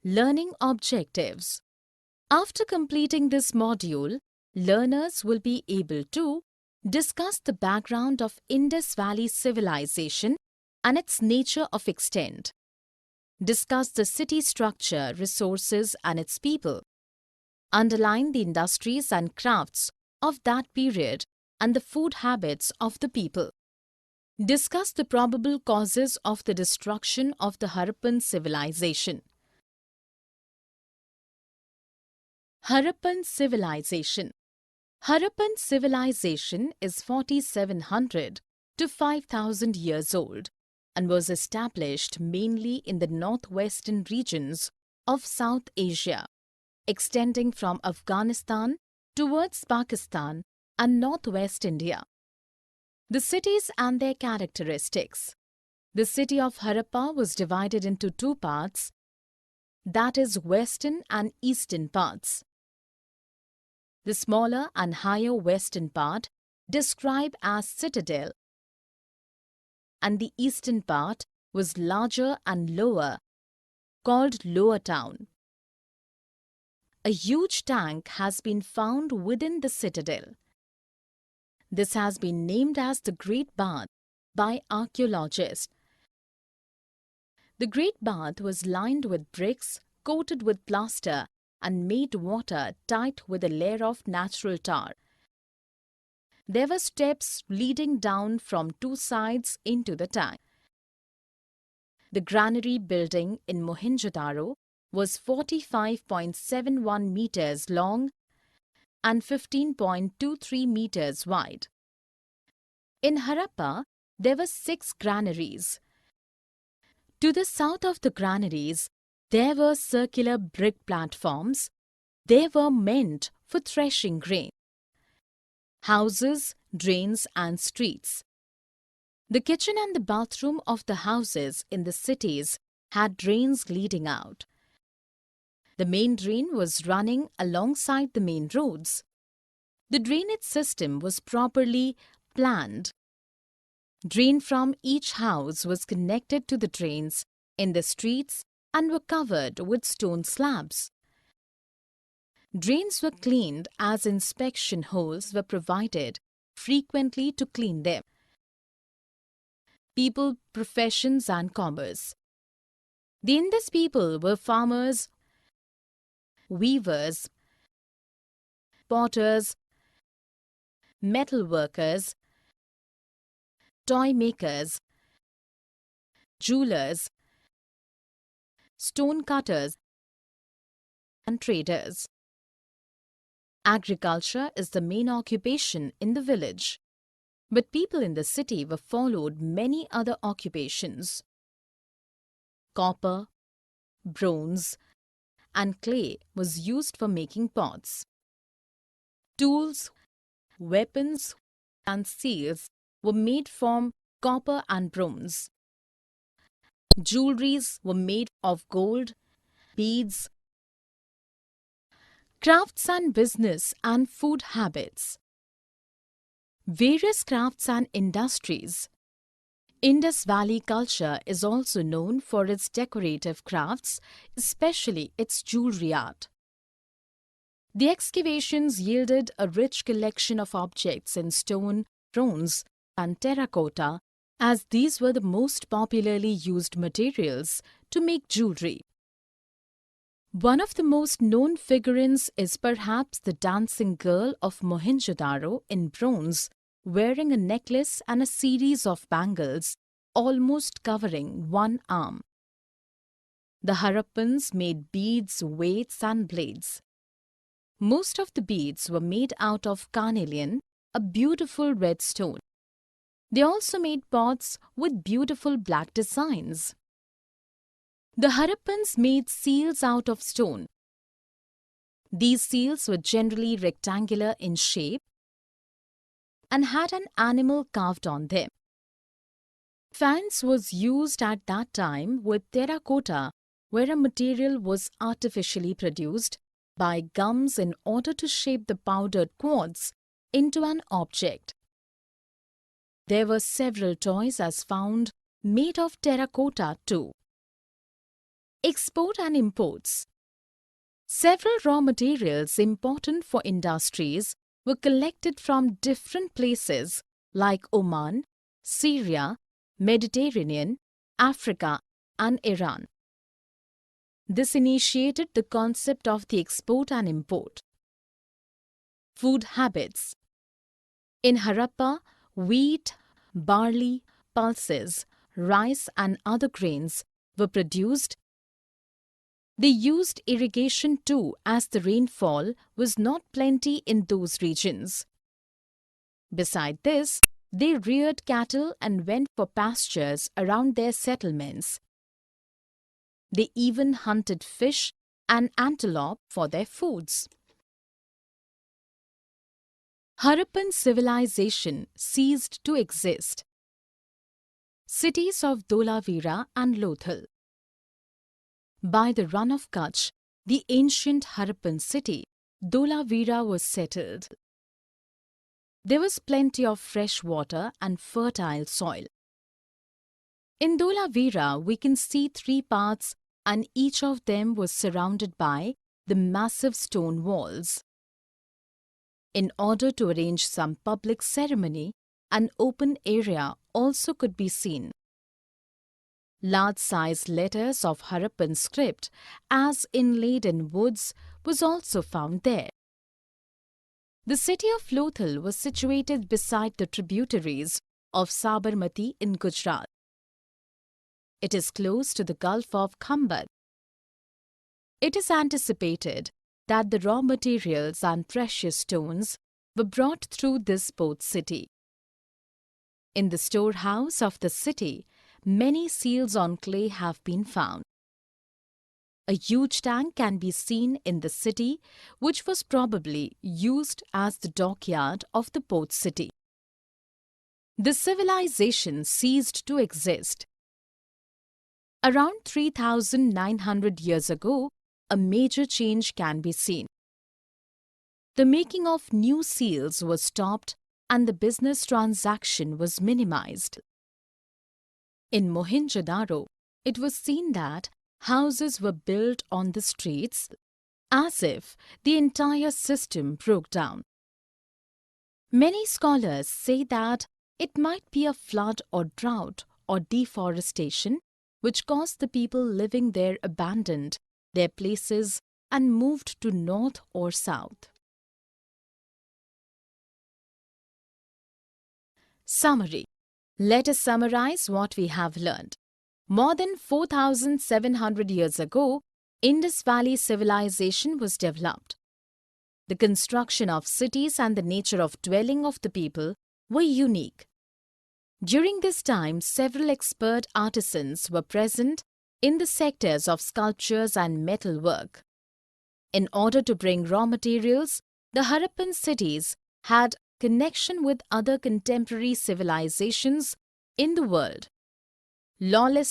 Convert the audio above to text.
Learning objectives. After completing this module, learners will be able to discuss the background of Indus Valley civilization and its nature of extent, discuss the city structure, resources and its people, underline the industries and crafts of that period and the food habits of the people, discuss the probable causes of the destruction of the Harappan civilization. Harappan civilization. Harappan civilization is 4700 to 5000 years old and was established mainly in the northwestern regions of South Asia, extending from Afghanistan towards Pakistan and northwest India. The cities and their characteristics. The city of Harappa was divided into two parts, that is, western and eastern parts. The smaller and higher western part described as citadel, and the eastern part was larger and lower, called lower town. A huge tank has been found within the citadel. This has been named as the Great Bath by archaeologists. The Great Bath was lined with bricks coated with plaster and made water tight with a layer of natural tar. There were steps leading down from two sides into the tank. The granary building in Mohenjo-daro was 45.71 meters long and 15.23 meters wide. In Harappa, there were 6 granaries. To the south of the granaries, there were circular brick platforms. They were meant for threshing grain. Houses, drains and streets. The kitchen and the bathroom of the houses in the cities had drains leading out. The main drain was running alongside the main roads. The drainage system was properly planned. Drain from each house was connected to the drains in the streets and were covered with stone slabs. Drains were cleaned as inspection holes were provided frequently to clean them. People, professions and commerce. The Indus people were farmers, weavers, potters, metal workers, toy makers, jewelers, stone cutters and traders. Agriculture is the main occupation in the village, but people in the city were followed many other occupations. Copper, bronze and clay was used for making pots. Tools, weapons and seals were made from copper and bronze. Jewelries were made of gold, beads. Crafts and business and food habits. Various crafts and industries. Indus Valley culture is also known for its decorative crafts, especially its jewelry art. The excavations yielded a rich collection of objects in stone, bronze, and terracotta, as these were the most popularly used materials to make jewelry. One of the most known figurines is perhaps the dancing girl of Mohenjo-daro in bronze, wearing a necklace and a series of bangles, almost covering one arm. The Harappans made beads, weights and blades. Most of the beads were made out of carnelian, a beautiful red stone. They also made pots with beautiful black designs. The Harappans made seals out of stone. These seals were generally rectangular in shape and had an animal carved on them. Fans was used at that time with terracotta, where a material was artificially produced by gums in order to shape the powdered quartz into an object. There were several toys as found made of terracotta too. Export and imports. Several raw materials important for industries were collected from different places like Oman, Syria, Mediterranean, Africa, and Iran. This initiated the concept of the export and import. Food habits. In Harappa, wheat, barley, pulses, rice, and other grains were produced. They used irrigation too, as the rainfall was not plenty in those regions. Beside this, they reared cattle and went for pastures around their settlements. They even hunted fish and antelope for their foods. Harappan civilization ceased to exist. Cities of Dholavira and Lothal. By the run of Kutch, the ancient Harappan city, Dholavira was settled. There was plenty of fresh water and fertile soil. In Dholavira, we can see 3 paths, and each of them was surrounded by the massive stone walls. In order to arrange some public ceremony, an open area also could be seen. Large-sized letters of Harappan script, as inlaid in woods, was also found there. The city of Lothal was situated beside the tributaries of Sabarmati in Gujarat. It is close to the Gulf of Khambat. It is anticipated that the raw materials and precious stones were brought through this port city. In the storehouse of the city, many seals on clay have been found. A huge tank can be seen in the city, which was probably used as the dockyard of the port city. The civilization ceased to exist. Around 3,900 years ago, a major change can be seen. The making of new seals was stopped and the business transaction was minimized. In Mohenjo-daro, it was seen that houses were built on the streets as if the entire system broke down. Many scholars say that it might be a flood or drought or deforestation which caused the people living there abandoned their places and moved to north or south. Summary. Let us summarize what we have learned. More than 4,700 years ago, Indus Valley civilization was developed. The construction of cities and the nature of dwelling of the people were unique. During this time, several expert artisans were present in the sectors of sculptures and metalwork. In order to bring raw materials, the Harappan cities had connection with other contemporary civilizations in the world. Lawless